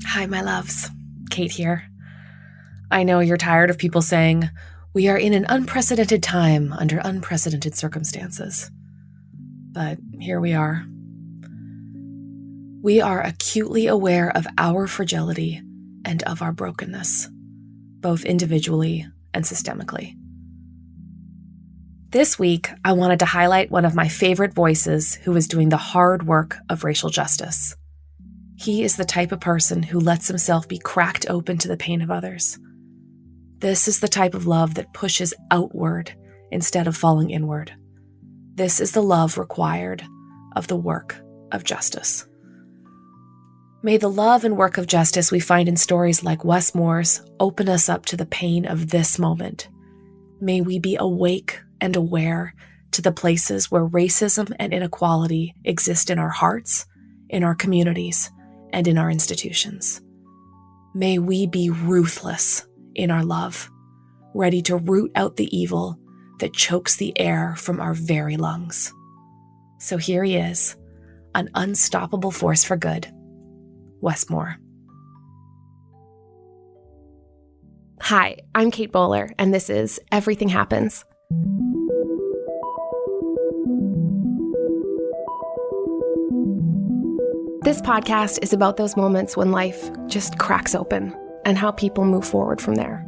Hi, my loves. Kate here. I know you're tired of people saying, we are in an unprecedented time under unprecedented circumstances. But here we are. We are acutely aware of our fragility and of our brokenness, both individually and systemically. This week, I wanted to highlight one of my favorite voices who is doing the hard work of racial justice. He is the type of person who lets himself be cracked open to the pain of others. This is the type of love that pushes outward instead of falling inward. This is the love required of the work of justice. May the love and work of justice we find in stories like Wes Moore's open us up to the pain of this moment. May we be awake and aware to the places where racism and inequality exist in our hearts, in our communities, and in our institutions. May we be ruthless in our love, ready to root out the evil that chokes the air from our very lungs. So here he is, an unstoppable force for good, Wes Moore. Hi, I'm Kate Bowler, and this is Everything Happens. This podcast is about those moments when life just cracks open and how people move forward from there.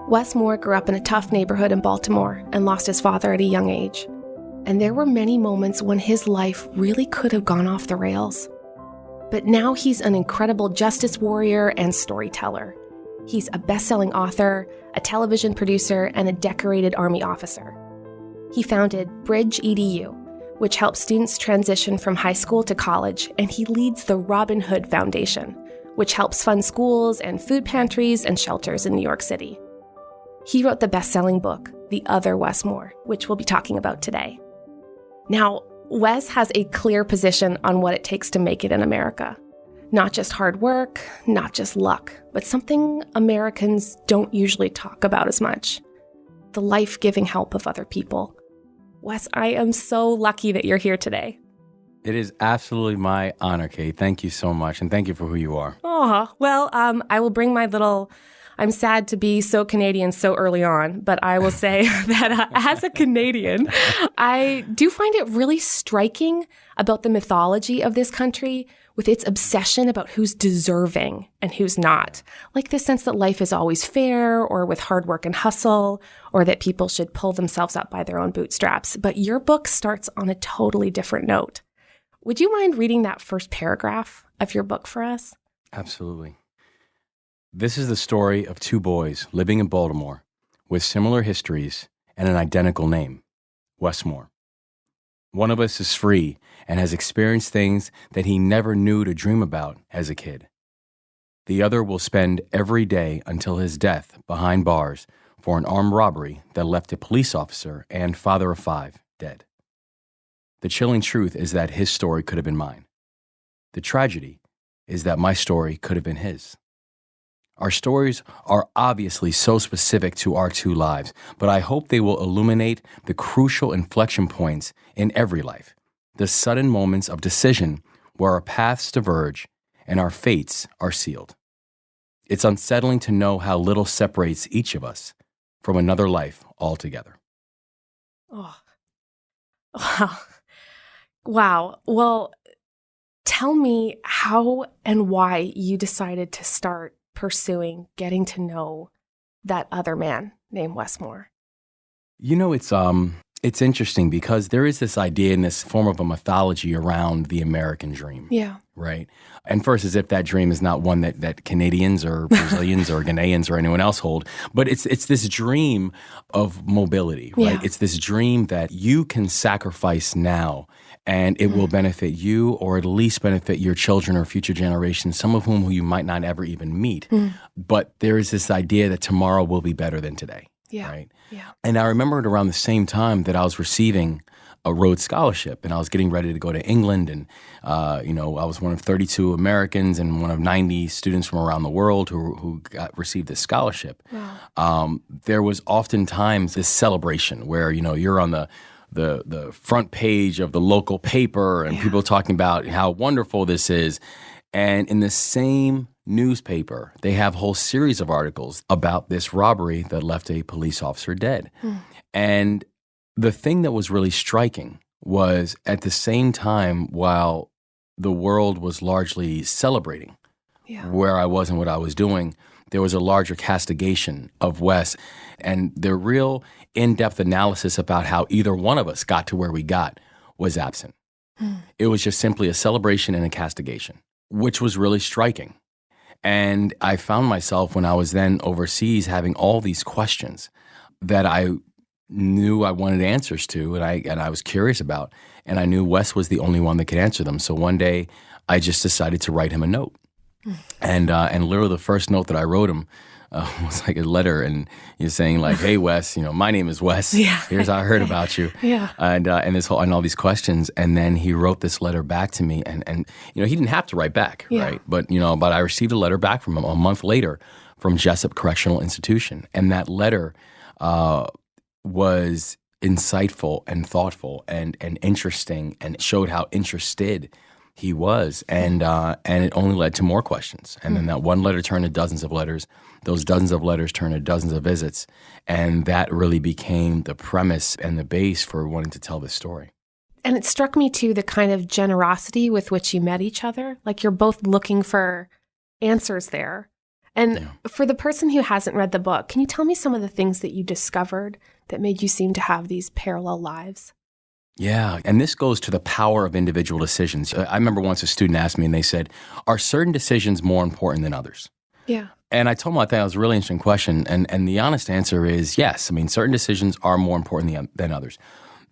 Wes Moore grew up in a tough neighborhood in Baltimore and lost his father at a young age. And there were many moments when his life really could have gone off the rails. But now he's an incredible justice warrior and storyteller. He's a best-selling author, a television producer, and a decorated Army officer. He founded Bridge EDU, which helps students transition from high school to college, and he leads the Robin Hood Foundation, which helps fund schools and food pantries and shelters in New York City. He wrote the best-selling book, The Other Wes Moore, which we'll be talking about today. Now, Wes has a clear position on what it takes to make it in America. Not just hard work, not just luck, but something Americans don't usually talk about as much: the life-giving help of other people. Wes, I am so lucky that you're here today. It is absolutely my honor, Kate. Thank you so much, and thank you for who you are. Oh, well, I will bring my little... I'm sad to be so Canadian so early on, but I will say that as a Canadian, I do find it really striking about the mythology of this country with its obsession about who's deserving and who's not. Like this sense that life is always fair, or with hard work and hustle, or that people should pull themselves up by their own bootstraps. But your book starts on a totally different note. Would you mind reading that first paragraph of your book for us? Absolutely. This is the story of two boys living in Baltimore with similar histories and an identical name, Wes Moore. One of us is free and has experienced things that he never knew to dream about as a kid. The other will spend every day until his death behind bars for an armed robbery that left a police officer and father of five dead. The chilling truth is that his story could have been mine. The tragedy is that my story could have been his. Our stories are obviously so specific to our two lives, but I hope they will illuminate the crucial inflection points in every life, the sudden moments of decision where our paths diverge and our fates are sealed. It's unsettling to know how little separates each of us from another life altogether. Oh, wow. Wow. Well, tell me how and why you decided to start pursuing getting to know that other man named Wes Moore. You know, it's interesting because there is this idea in this form of a mythology around the American dream. Yeah. Right. And first, as if that dream is not one that Canadians or Brazilians or Ghanaians or anyone else hold, but it's this dream of mobility, right? Yeah. It's this dream that you can sacrifice now and it will benefit you, or at least benefit your children or future generations, some of whom you might not ever even meet. But there is this idea that tomorrow will be better than today. Yeah. Right. Yeah. And I remembered around the same time that I was receiving a Rhodes Scholarship, and I was getting ready to go to England, and I was one of 32 Americans and one of 90 students from around the world who received this scholarship. Wow. There was oftentimes this celebration where you're on the front page of the local paper, and people talking about how wonderful this is. And in the same newspaper, they have a whole series of articles about this robbery that left a police officer dead. And the thing that was really striking was at the same time, while the world was largely celebrating where I was and what I was doing, there was a larger castigation of Wes. And the real in-depth analysis about how either one of us got to where we got was absent. It was just simply a celebration and a castigation, which was really striking. And I found myself when I was then overseas having all these questions that I knew I wanted answers to, and I was curious about, and I knew Wes was the only one that could answer them. So one day I just decided to write him a note. And literally the first note that I wrote him was like a letter, and you're saying like, "Hey Wes, my name is Wes. Here's how I heard about you." And this whole and all these questions, and then he wrote this letter back to me, and he didn't have to write back, right? But but I received a letter back from him a month later from Jessup Correctional Institution, and that letter was insightful and thoughtful and interesting, and showed how interested he was, and it only led to more questions. And then that one letter turned to dozens of letters. Those dozens of letters turned to dozens of visits, and that really became the premise and the base for wanting to tell this story. And it struck me too, the kind of generosity with which you met each other. Like you're both looking for answers there. And for the person who hasn't read the book, can you tell me some of the things that you discovered that made you seem to have these parallel lives? Yeah, and this goes to the power of individual decisions. I remember once a student asked me, and they said, "Are certain decisions more important than others?" Yeah. And I told them I thought it was a really interesting question, and the honest answer is yes. I mean, certain decisions are more important than others.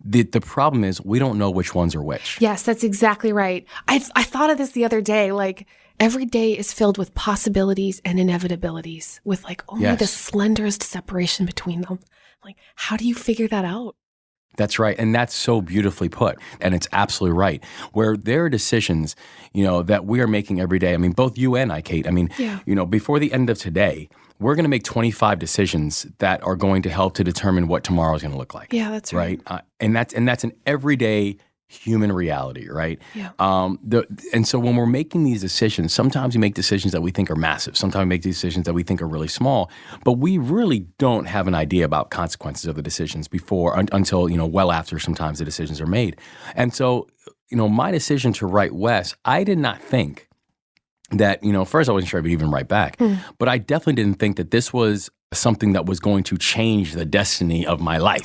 The problem is we don't know which ones are which. Yes, that's exactly right. I thought of this the other day, like every day is filled with possibilities and inevitabilities with like only the slenderest separation between them. Like, how do you figure that out? That's right. And that's so beautifully put. And it's absolutely right. Where there are decisions, that we are making every day. I mean, both you and I, Kate, before the end of today, we're going to make 25 decisions that are going to help to determine what tomorrow is going to look like. Yeah, that's right. And that's an everyday human reality, right? Yeah. And so when we're making these decisions, sometimes we make decisions that we think are massive. Sometimes we make decisions that we think are really small, but we really don't have an idea about consequences of the decisions until well after sometimes the decisions are made. And so, my decision to write Wes, I did not think that, first I wasn't sure I would even write back, but I definitely didn't think that this was something that was going to change the destiny of my life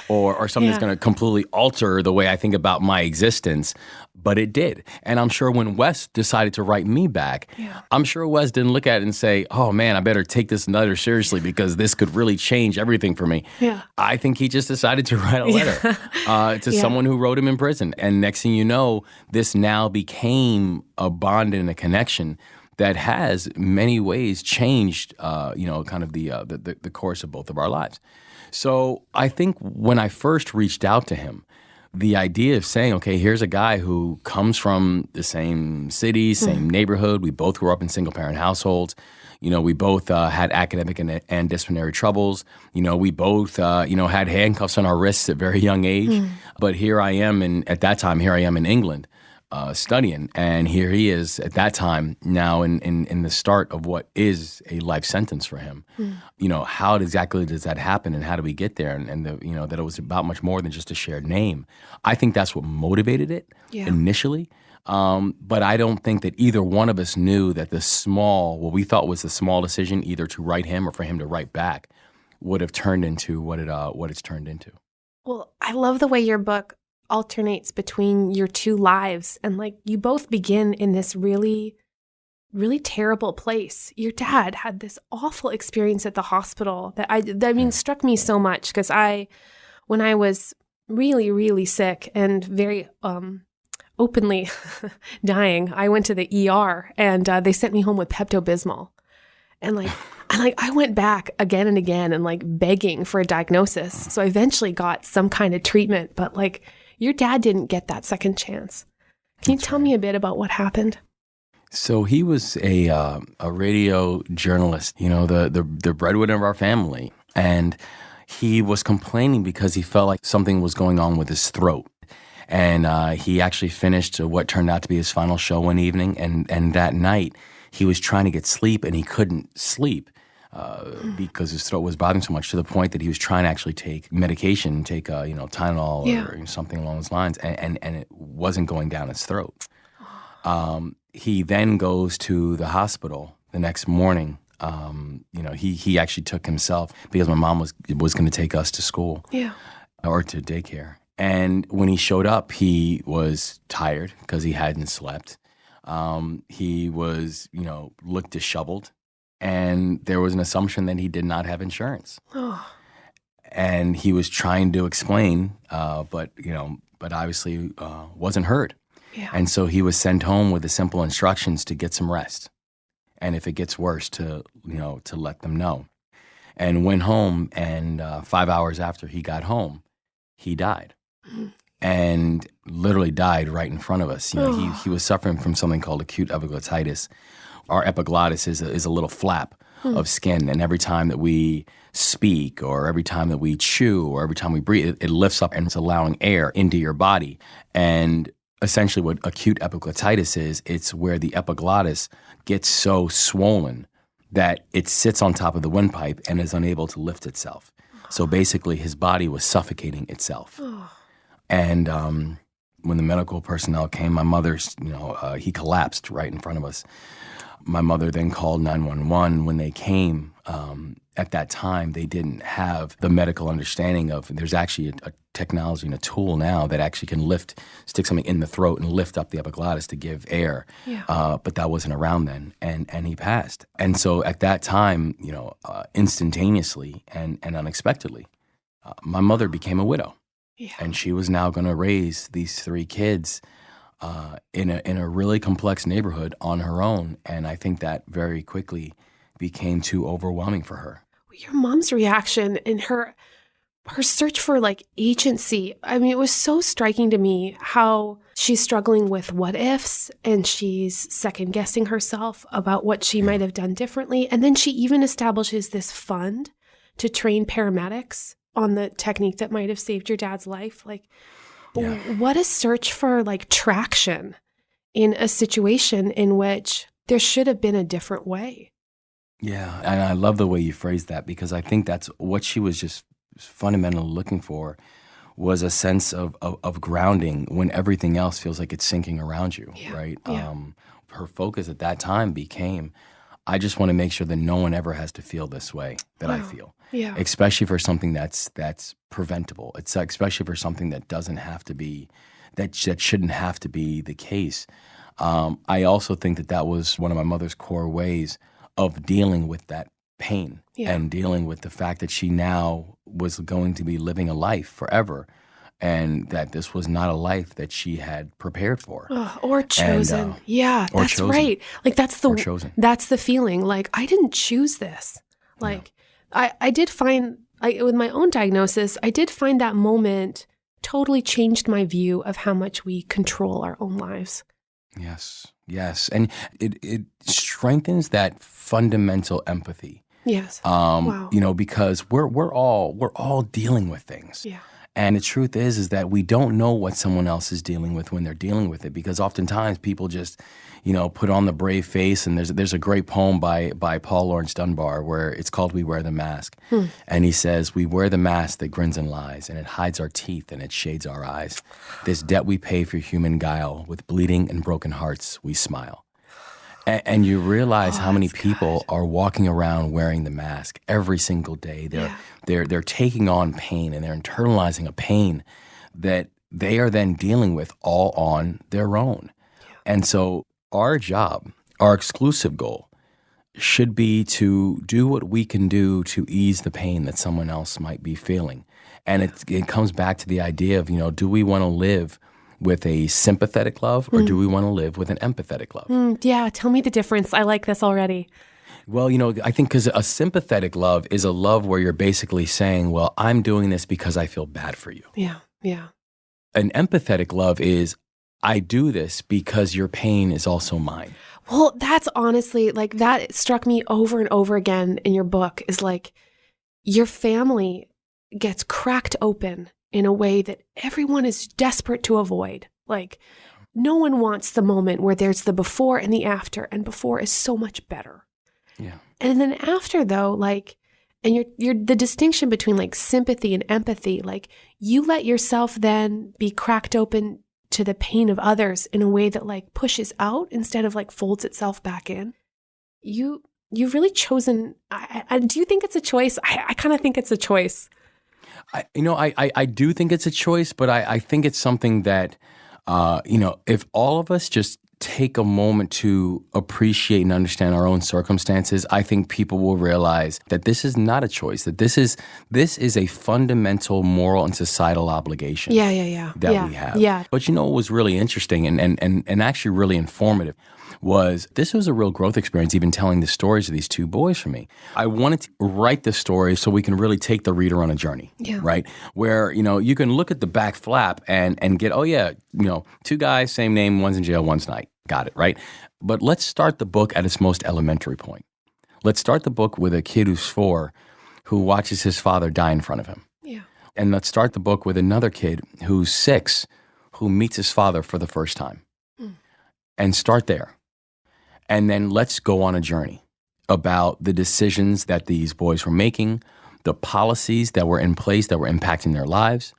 or something that's going to completely alter the way I think about my existence. But it did. And I'm sure when Wes decided to write me back, I'm sure Wes didn't look at it and say, "Oh man, I better take this letter seriously because this could really change everything for me." Yeah. I think he just decided to write a letter to someone who wrote him in prison. And next thing you know, this now became a bond and a connection that has many ways changed, kind of the course of both of our lives. So I think when I first reached out to him, the idea of saying, okay, here's a guy who comes from the same city, same neighborhood. We both grew up in single-parent households. We both had academic and disciplinary troubles. We both, had handcuffs on our wrists at a very young age. But here I am, at that time, in England. Studying, and here he is at that time now in the start of what is a life sentence for him. How exactly does that happen, and how do we get there? And that it was about much more than just a shared name. I think that's what motivated it initially. But I don't think that either one of us knew that what we thought was the small decision, either to write him or for him to write back, would have turned into what it's turned into. Well, I love the way your book alternates between your two lives, and like you both begin in this really, really terrible place. Your dad had this awful experience at the hospital that struck me so much because when I was really, really sick and very openly dying, I went to the ER and they sent me home with Pepto-Bismol, and I went back again and again and like begging for a diagnosis. So I eventually got some kind of treatment, but like your dad didn't get that second chance. Can you tell me a bit about what happened? So he was a radio journalist, the breadwinner of our family. And he was complaining because he felt like something was going on with his throat. And he actually finished what turned out to be his final show one evening. And that night, he was trying to get sleep, and he couldn't sleep because his throat was bothering so much, to the point that he was trying to actually take medication, take Tylenol or something along those lines, and it wasn't going down his throat. He then goes to the hospital the next morning. He actually took himself because my mom was going to take us to school or to daycare. And when he showed up, he was tired because he hadn't slept. He was, looked disheveled. And there was an assumption that he did not have insurance. And he was trying to explain, but obviously wasn't heard. Yeah. And so he was sent home with the simple instructions to get some rest. And if it gets worse, to let them know. And went home, and 5 hours after he got home, he died. And literally died right in front of us. He was suffering from something called acute epiglottitis. Our epiglottis is a little flap of skin, and every time that we speak, or every time that we chew, or every time we breathe, it lifts up and it's allowing air into your body. And essentially what acute epiglottitis is, it's where the epiglottis gets so swollen that it sits on top of the windpipe and is unable to lift itself. So basically his body was suffocating itself. And when the medical personnel came, my mother's, he collapsed right in front of us. My mother then called 911. When they came, at that time, they didn't have the medical understanding of, there's actually a technology and a tool now that actually can stick something in the throat and lift up the epiglottis to give air. Yeah. But that wasn't around then, and he passed. And so at that time, instantaneously and unexpectedly, my mother became a widow. Yeah. And she was now going to raise these 3 kids in a really complex neighborhood on her own. And I think that very quickly became too overwhelming for her. Your mom's reaction and her search for agency. I mean, it was so striking to me how she's struggling with what ifs, and she's second guessing herself about what she might have done differently. And then she even establishes this fund to train paramedics on the technique that might have saved your dad's life. What a search for traction in a situation in which there should have been a different way. Yeah, and I love the way you phrased that, because I think that's what she was just fundamentally looking for, was a sense of grounding when everything else feels like it's sinking around you, right? Yeah. Her focus at that time became, I just want to make sure that no one ever has to feel this way that I feel. Yeah. Especially for something that's preventable. It's especially for something that doesn't have to be, that shouldn't have to be the case. I also think that was one of my mother's core ways of dealing with that pain and dealing with the fact that she now was going to be living a life forever, and that this was not a life that she had prepared for. Or chosen. That's chosen. Right. That's the feeling. I didn't choose this. I did find, with my own diagnosis, I did find that moment totally changed my view of how much we control our own lives. Yes. And it strengthens that fundamental empathy. Yes. Wow. Because we're all dealing with things. Yeah. And the truth is that we don't know what someone else is dealing with when they're dealing with it, because oftentimes people just, put on the brave face. And there's a great poem by Paul Laurence Dunbar where it's called "We Wear the Mask." And he says, "We wear the mask that grins and lies, and it hides our teeth and it shades our eyes. This debt we pay for human guile, with bleeding and broken hearts we smile." And you realize how many people are walking around wearing the mask every single day. They're taking on pain, and they're internalizing a pain that they are then dealing with all on their own. Yeah. And so our job, our exclusive goal, should be to do what we can do to ease the pain that someone else might be feeling. And it comes back to the idea of, do we want to live with a sympathetic love, or do we want to live with an empathetic love? Yeah, tell me the difference. I like this already. Well, I think because a sympathetic love is a love where you're basically saying, well, I'm doing this because I feel bad for you. Yeah. An empathetic love is, I do this because your pain is also mine. Well, that's honestly, that struck me over and over again in your book, is your family gets cracked open in a way that everyone is desperate to avoid. Like, no one wants the moment where there's the before and the after, and before is so much better. Yeah. And then after, though, like, and you're the distinction between like sympathy and empathy, like you let yourself then be cracked open to the pain of others in a way that like pushes out instead of like folds itself back in. You've really chosen. Do you think it's a choice? I kind of think it's a choice. I do think it's a choice, but I think it's something that, if all of us just take a moment to appreciate and understand our own circumstances, I think people will realize that this is not a choice, that this is a fundamental moral and societal obligation that we have. Yeah. But what was really interesting and actually really informative was this was a real growth experience, even telling the stories of these two boys for me. I wanted to write the story so we can really take the reader on a journey, right? Where, you can look at the back flap and get, two guys, same name, one's in jail, one's not. Got it, right? But let's start the book at its most elementary point. Let's start the book with a kid who's 4 who watches his father die in front of him. Yeah. And let's start the book with another kid who's 6 who meets his father for the first time. And start there. And then let's go on a journey about the decisions that these boys were making, the policies that were in place that were impacting their lives,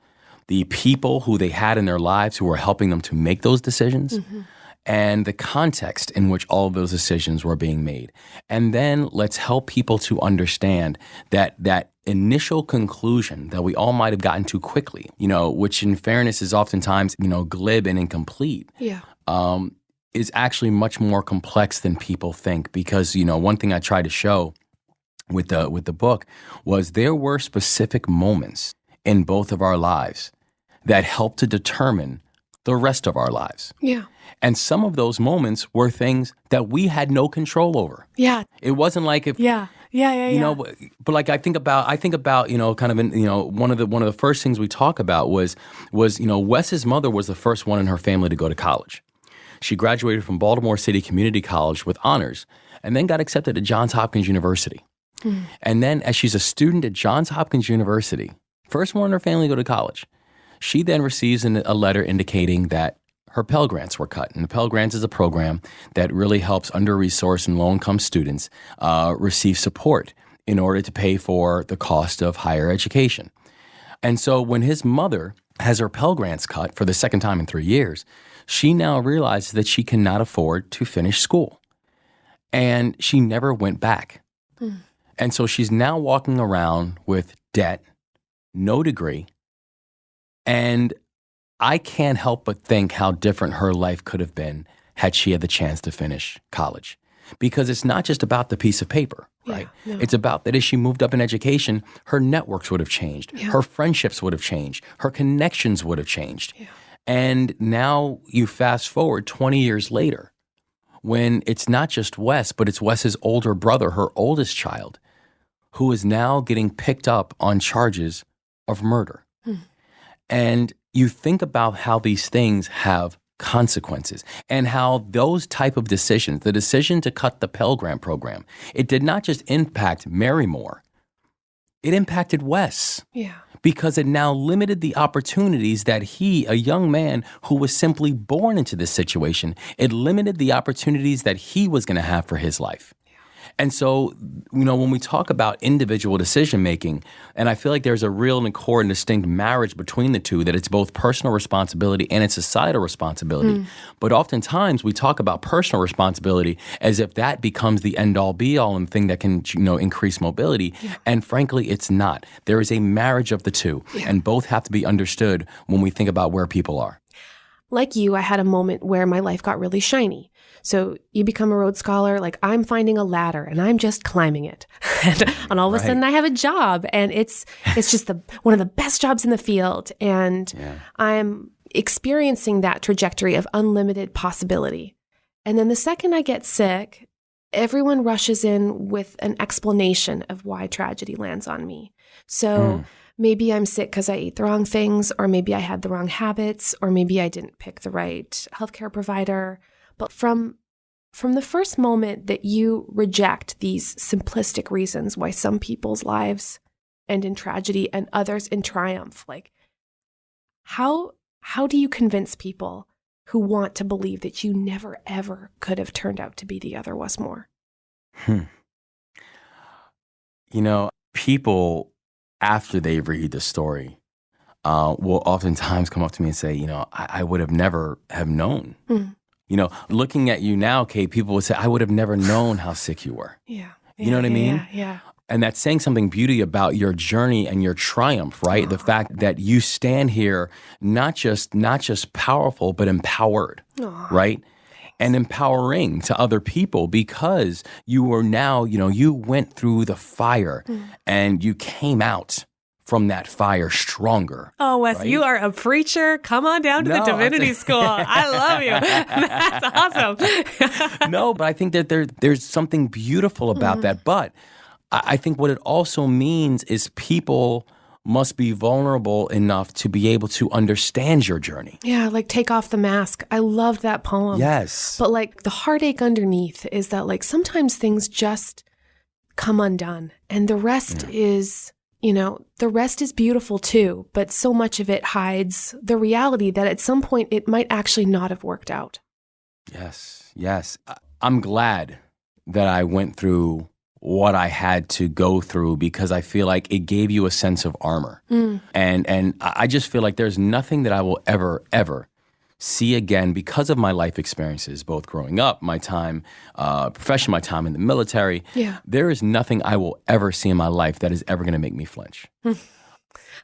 the people who they had in their lives who were helping them to make those decisions, and the context in which all of those decisions were being made. And then let's help people to understand that initial conclusion that we all might have gotten to quickly, which in fairness is oftentimes, glib and incomplete. Yeah. Is actually much more complex than people think, because one thing I tried to show with the book was there were specific moments in both of our lives that helped to determine the rest of our lives. Yeah. And some of those moments were things that we had no control over. Yeah. It wasn't like if but like I think about kind of in, one of the first things we talk about was Wes's mother was the first one in her family to go to college. She graduated from Baltimore City Community College with honors and then got accepted at Johns Hopkins University. And then as she's a student at Johns Hopkins University, first one in her family to go to college, she then receives a letter indicating that her Pell Grants were cut. And the Pell Grants is a program that really helps under-resourced and low-income students receive support in order to pay for the cost of higher education. And so when his mother has her Pell Grants cut for the second time in 3 years, she now realizes that she cannot afford to finish school. And she never went back. And so she's now walking around with debt, no degree, and I can't help but think how different her life could have been had she had the chance to finish college. Because it's not just about the piece of paper, right? Yeah, no. It's about that as she moved up in education, her networks would have changed. Her friendships would have changed. Her connections would have changed. Yeah. And now you fast forward 20 years later when it's not just Wes, but it's Wes's older brother, her oldest child, who is now getting picked up on charges of murder. And you think about how these things have consequences and how those type of decisions, the decision to cut the Pell Grant program, it did not just impact Mary Moore, it impacted Wes. Yeah. Because it now limited the opportunities that he, a young man who was simply born into this situation, it limited the opportunities that he was going to have for his life. And so, when we talk about individual decision-making, and I feel like there's a real and core and distinct marriage between the two, that it's both personal responsibility and it's societal responsibility. But oftentimes we talk about personal responsibility as if that becomes the end-all, be-all and thing that can, increase mobility. Yeah. And frankly, it's not. There is a marriage of the two, and both have to be understood when we think about where people are. Like you, I had a moment where my life got really shiny. So you become a Rhodes Scholar, like I'm finding a ladder and I'm just climbing it. and all of a sudden I have a job, and it's just one of the best jobs in the field. And I'm experiencing that trajectory of unlimited possibility. And then the second I get sick, everyone rushes in with an explanation of why tragedy lands on me. So maybe I'm sick because I ate the wrong things, or maybe I had the wrong habits, or maybe I didn't pick the right healthcare provider. But from the first moment that you reject these simplistic reasons why some people's lives end in tragedy and others in triumph, like How do you convince people who want to believe that you never, ever could have turned out to be the other Wes Moore? People, after they read the story, will oftentimes come up to me and say, I would have never have known. Looking at you now, Kate, people would say, I would have never known how sick you were. Yeah. You know what I mean? Yeah. And that's saying something beauty about your journey and your triumph, right? The fact that you stand here not just powerful, but empowered, right? And empowering to other people because you are now, you went through the fire and you came out from that fire stronger. Oh, Wes, right? you are a preacher. Come on down to the divinity school. I love you. That's awesome. No, but I think that there's something beautiful about that. But I think what it also means is people must be vulnerable enough to be able to understand your journey. Yeah, like take off the mask. I loved that poem. Yes. But like the heartache underneath is that like sometimes things just come undone and the rest is, the rest is beautiful too, but so much of it hides the reality that at some point it might actually not have worked out. Yes. I'm glad that I went through what I had to go through because I feel like it gave you a sense of armor. And I just feel like there's nothing that I will ever see again because of my life experiences, both growing up, my time, profession, my time in the military. Yeah. There is nothing I will ever see in my life that is ever going to make me flinch.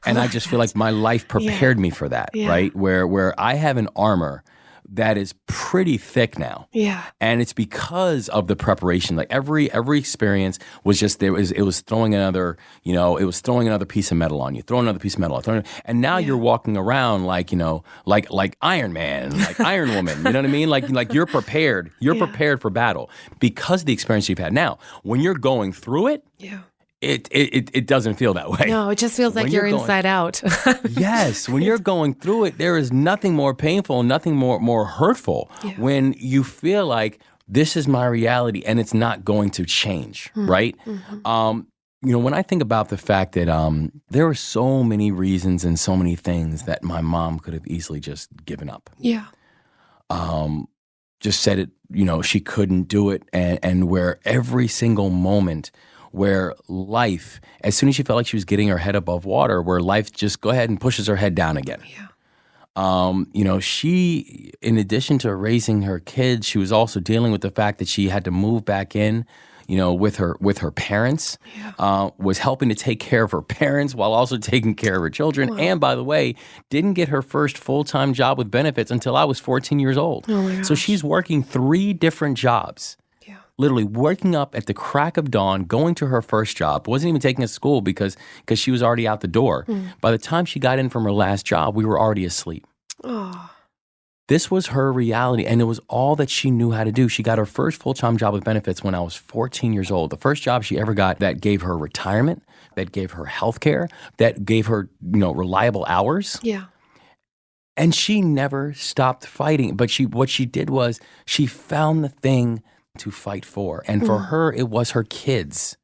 And I just feel like my life prepared me for that, right? Where I have an armor that is pretty thick now. Yeah. And it's because of the preparation. Like every experience was just it was throwing another, it was throwing another piece of metal on you, throwing another piece of metal on, and now you're walking around like, like Iron Man, like Iron Woman, you know what I mean? Like you're prepared. You're prepared for battle because of the experience you've had. Now, when you're going through it, it doesn't feel that way. No, it just feels like you're inside out. Yes, when you're going through it, there is nothing more painful, nothing more hurtful when you feel like this is my reality and it's not going to change, right? When I think about the fact that there were so many reasons and so many things that my mom could have easily just given up. Yeah. Just said it, she couldn't do it, and where every single moment where life, as soon as she felt like she was getting her head above water, where life just go ahead and pushes her head down again. Yeah. She, in addition to raising her kids, she was also dealing with the fact that she had to move back in, with her parents, was helping to take care of her parents while also taking care of her children. Wow. And by the way, didn't get her first full-time job with benefits until I was 14 years old. Oh my gosh. So she's working 3 different jobs. Literally waking up at the crack of dawn, going to her first job, wasn't even taking a school because she was already out the door. By the time she got in from her last job, we were already asleep. Oh. This was her reality, and it was all that she knew how to do. She got her first full-time job with benefits when I was 14 years old. The first job she ever got that gave her retirement, that gave her health care, that gave her, reliable hours. Yeah. And she never stopped fighting. But what she did was she found the thing to fight for. And for her, it was her kids.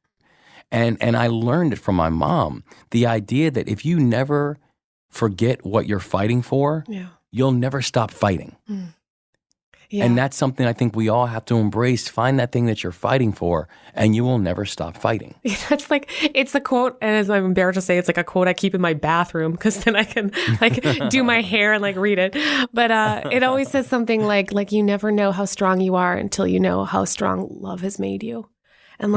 And I learned it from my mom. The idea that if you never forget what you're fighting for, you'll never stop fighting. Yeah. And that's something I think we all have to embrace. Find that thing that you're fighting for, and you will never stop fighting. That's it's a quote, and as I'm embarrassed to say, it's like a quote I keep in my bathroom because then I can do my hair and read it. But it always says something like you never know how strong you are until you know how strong love has made you. And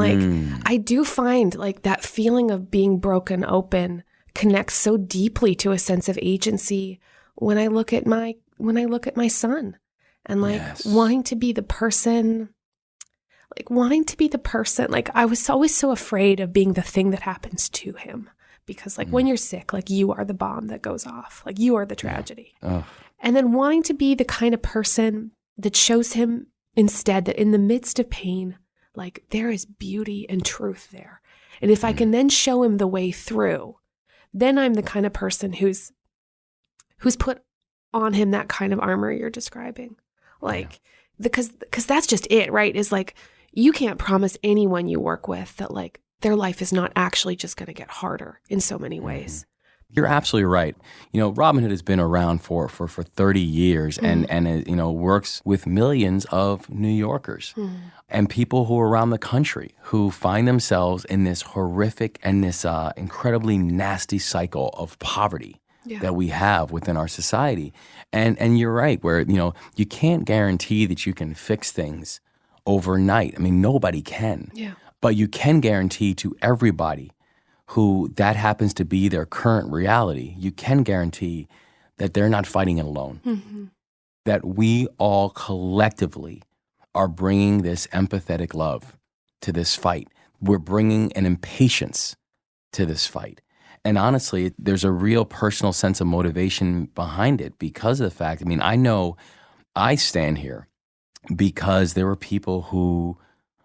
I do find that feeling of being broken open connects so deeply to a sense of agency when I look at my son. And wanting to be the person, I was always so afraid of being the thing that happens to him. Because when you're sick, you are the bomb that goes off. You are the tragedy. Yeah. And then wanting to be the kind of person that shows him instead that in the midst of pain, there is beauty and truth there. And if I can then show him the way through, then I'm the kind of person who's put on him that kind of armor you're describing. Because that's just it, right? Is you can't promise anyone you work with that their life is not actually just going to get harder in so many ways. You're absolutely right. Robinhood has been around for 30 years and works with millions of New Yorkers and people who are around the country who find themselves in this horrific and this incredibly nasty cycle of poverty that we have within our society. And you're right, where, you can't guarantee that you can fix things overnight. I mean, nobody can. Yeah. But you can guarantee to everybody who that happens to be their current reality, you can guarantee that they're not fighting it alone. That we all collectively are bringing this empathetic love to this fight. We're bringing an impatience to this fight. And honestly, there's a real personal sense of motivation behind it because of the fact, I know I stand here because there were people who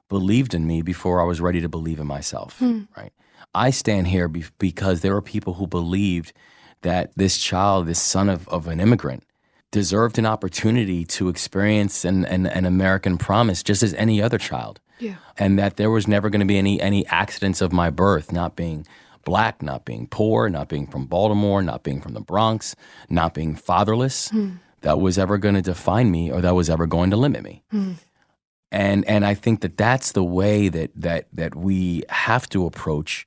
believed in me before I was ready to believe in myself, right? I stand here because there were people who believed that this child, this son of an immigrant, deserved an opportunity to experience an American promise just as any other child. Yeah. And that there was never going to be any accidents of my birth, not being Black, not being poor, not being from Baltimore, not being from the Bronx, not being fatherless, that was ever going to define me or that was ever going to limit me. And I think that that's the way that we have to approach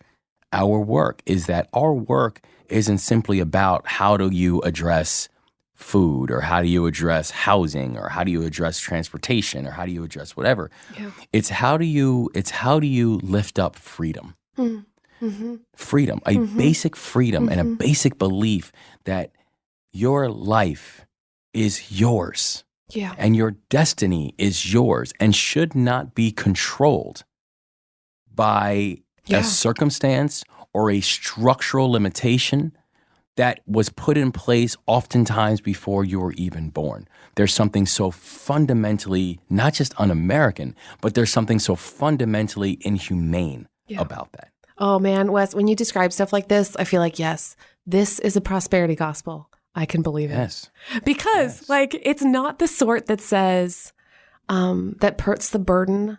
our work, is that our work isn't simply about how do you address food or how do you address housing or how do you address transportation or how do you address whatever. Yeah. It's how do you lift up freedom. Freedom, a basic freedom and a basic belief that your life is yours. Yeah. And your destiny is yours and should not be controlled by a circumstance or a structural limitation that was put in place oftentimes before you were even born. There's something so fundamentally, not just un-American, but there's something so fundamentally inhumane about that. Oh man, Wes, when you describe stuff like this, I feel like, yes, this is a prosperity gospel. I can believe it. Yes. Because it's not the sort that says, that puts the burden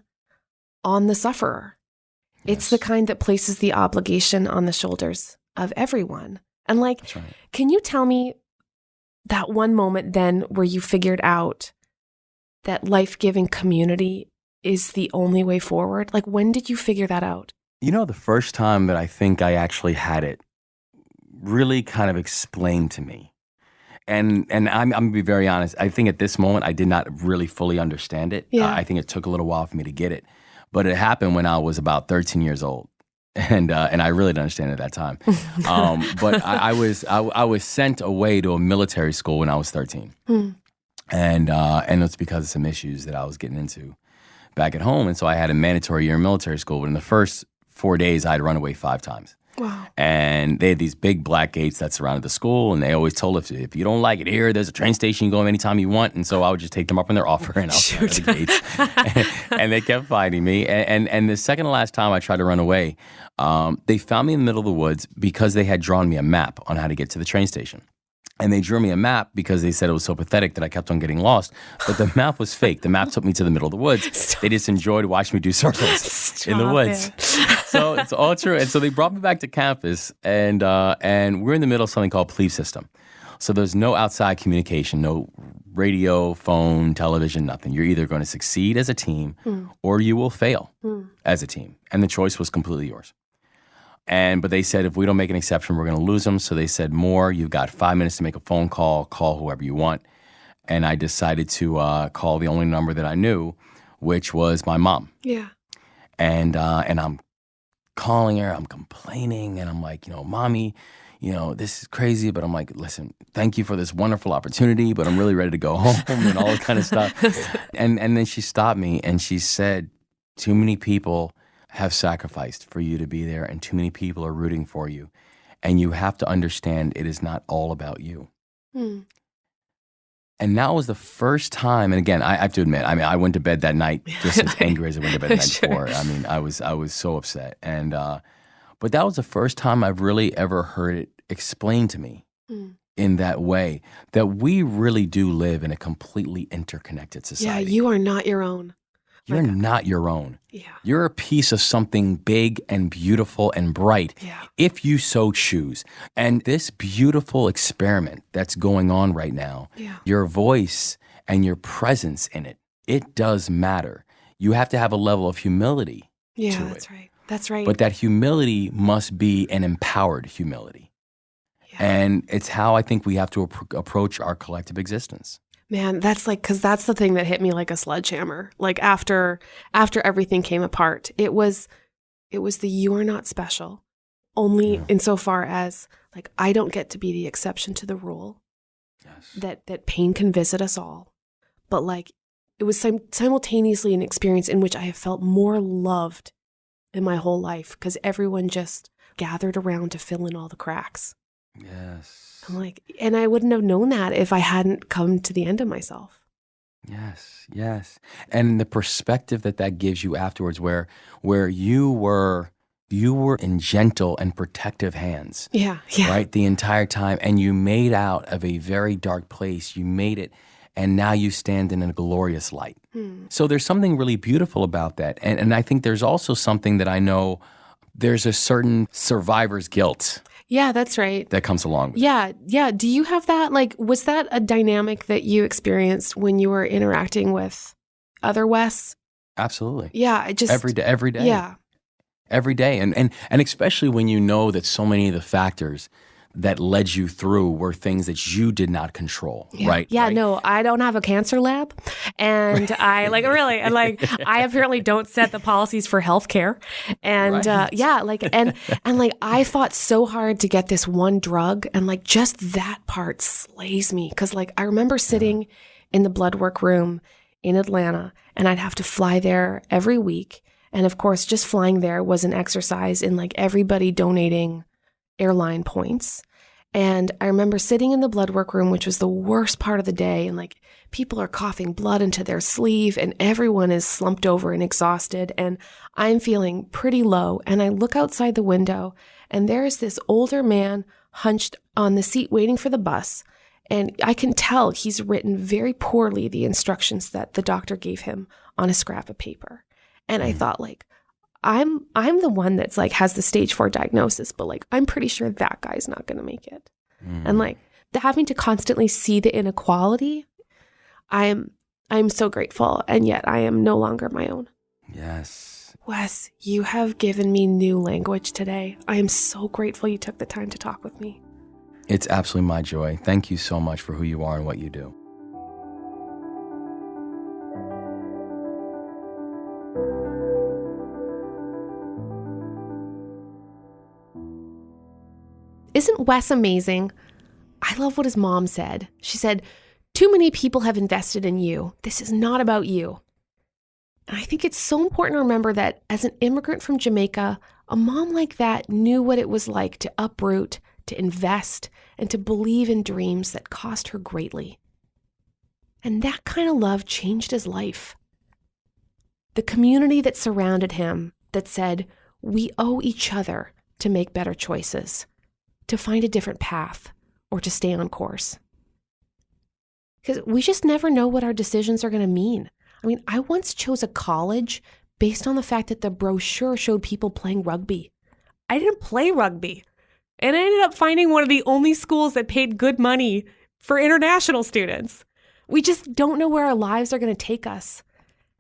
on the sufferer. It's the kind that places the obligation on the shoulders of everyone. And That's right. Can you tell me that one moment then where you figured out that life-giving community is the only way forward? When did you figure that out? The first time that I think I actually had it really kind of explained to me. And I'm going to be very honest. I think at this moment, I did not really fully understand it. Yeah. I think it took a little while for me to get it. But it happened when I was about 13 years old. And I really didn't understand it at that time. But I was sent away to a military school when I was 13. And it's because of some issues that I was getting into back at home. And so I had a mandatory year in military school. But in the first 4 days, I had run away 5 times. Wow. And they had these big black gates that surrounded the school, and they always told us, if you don't like it here, there's a train station, you can go anytime you want. And so I would just take them up on their offer and outside of the gates. and they kept finding me. And the second to last time I tried to run away, they found me in the middle of the woods because they had drawn me a map on how to get to the train station. And they drew me a map because they said it was so pathetic that I kept on getting lost. But the map was fake. The map took me to the middle of the woods. They just enjoyed watching me do circles in the woods. So it's all true. And so they brought me back to campus, and we're in the middle of something called plebe system. So there's no outside communication, no radio, phone, television, nothing. You're either going to succeed as a team or you will fail as a team. And the choice was completely yours. But they said, if we don't make an exception, we're going to lose them. So they said, Moore, you've got 5 minutes to make a phone call whoever you want. And I decided to call the only number that I knew, which was my mom. Yeah. And I'm calling her, I'm complaining, and I'm like, Mommy, this is crazy. But I'm like, listen, thank you for this wonderful opportunity, but I'm really ready to go home and all that kind of stuff. And then she stopped me and she said, too many people have sacrificed for you to be there, and too many people are rooting for you. And you have to understand it is not all about you. And that was the first time, and again, I have to admit, I went to bed that night just as angry as I went to bed the night before. I was so upset. And but that was the first time I've really ever heard it explained to me in that way, that we really do live in a completely interconnected society. Yeah, you are not your own. you're not your own. Yeah. You're a piece of something big and beautiful and bright, if you so choose. And this beautiful experiment that's going on right now, your voice and your presence in it, it does matter. You have to have a level of humility to it. That's right. That's right. But that humility must be an empowered humility. And it's how I think we have to approach our collective existence. Man, that's like, because that's the thing that hit me like a sledgehammer. Like after everything came apart, it was the you are not special, only insofar as like I don't get to be the exception to the rule. Yes. That pain can visit us all, but like it was simultaneously an experience in which I have felt more loved in my whole life because everyone just gathered around to fill in all the cracks. Yes. I'm like, and I wouldn't have known that if I hadn't come to the end of myself. Yes. And the perspective that gives you afterwards where you were in gentle and protective hands. Yeah. Right? The entire time. And you made out of a very dark place. You made it. And now you stand in a glorious light. So there's something really beautiful about that. And I think there's also something that I know there's a certain survivor's guilt. Yeah, that's right. That comes along with it. Yeah. Do you have that? Like, was that a dynamic that you experienced when you were interacting with other Wes? Absolutely. Yeah, every day. Yeah. Every day. And especially when you know that so many of the factors that led you through were things that you did not control, right? Yeah, right? No, I don't have a cancer lab. And I I apparently don't set the policies for healthcare. And and I fought so hard to get this one drug. And like just that part slays me. Cause like I remember sitting in the blood work room in Atlanta and I'd have to fly there every week. And of course, just flying there was an exercise in like everybody donating airline points. And I remember sitting in the blood work room, which was the worst part of the day. And like people are coughing blood into their sleeve and everyone is slumped over and exhausted. And I'm feeling pretty low. And I look outside the window and there's this older man hunched on the seat waiting for the bus. And I can tell he's written very poorly the instructions that the doctor gave him on a scrap of paper. And I thought like, I'm the one that's like has the stage 4 diagnosis, but like I'm pretty sure that guy's not going to make it. And like having to constantly see the inequality, I'm so grateful, and yet I am no longer my own. Yes. Wes, you have given me new language today. I am so grateful you took the time to talk with me. It's absolutely my joy. Thank you so much for who you are and what you do. Isn't Wes amazing? I love what his mom said. She said, "Too many people have invested in you. This is not about you." And I think it's so important to remember that as an immigrant from Jamaica, a mom like that knew what it was like to uproot, to invest, and to believe in dreams that cost her greatly. And that kind of love changed his life. The community that surrounded him that said, we owe each other to make better choices, to find a different path, or to stay on course. Because we just never know what our decisions are going to mean. I mean, I once chose a college based on the fact that the brochure showed people playing rugby. I didn't play rugby. And I ended up finding one of the only schools that paid good money for international students. We just don't know where our lives are going to take us.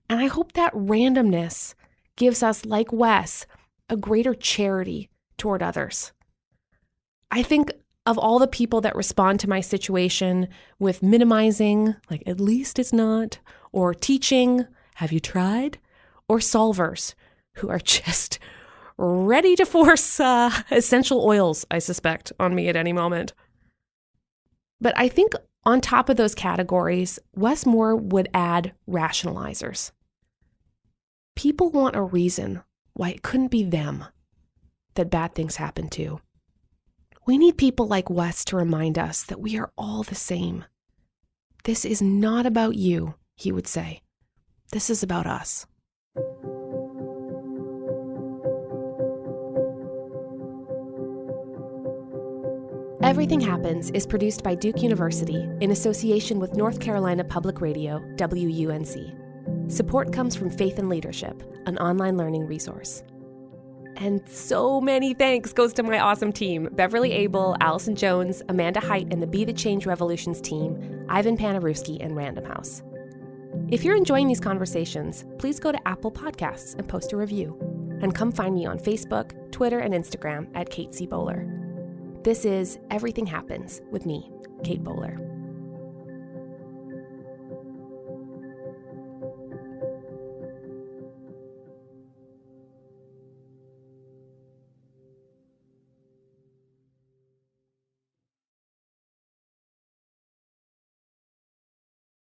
And I hope that randomness gives us, like Wes, a greater charity toward others. I think of all the people that respond to my situation with minimizing, like at least it's not, or teaching, have you tried? Or solvers who are just ready to force essential oils, I suspect, on me at any moment. But I think on top of those categories, Wes Moore would add rationalizers. People want a reason why it couldn't be them that bad things happen to. We need people like Wes to remind us that we are all the same. This is not about you, he would say. This is about us. Everything Happens is produced by Duke University in association with North Carolina Public Radio, WUNC. Support comes from Faith and Leadership, an online learning resource. And so many thanks goes to my awesome team, Beverly Abel, Allison Jones, Amanda Height, and the Be the Change Revolutions team, Ivan Panarewski, and Random House. If you're enjoying these conversations, please go to Apple Podcasts and post a review. And come find me on Facebook, Twitter, and Instagram at Kate C. Bowler. This is Everything Happens with me, Kate Bowler.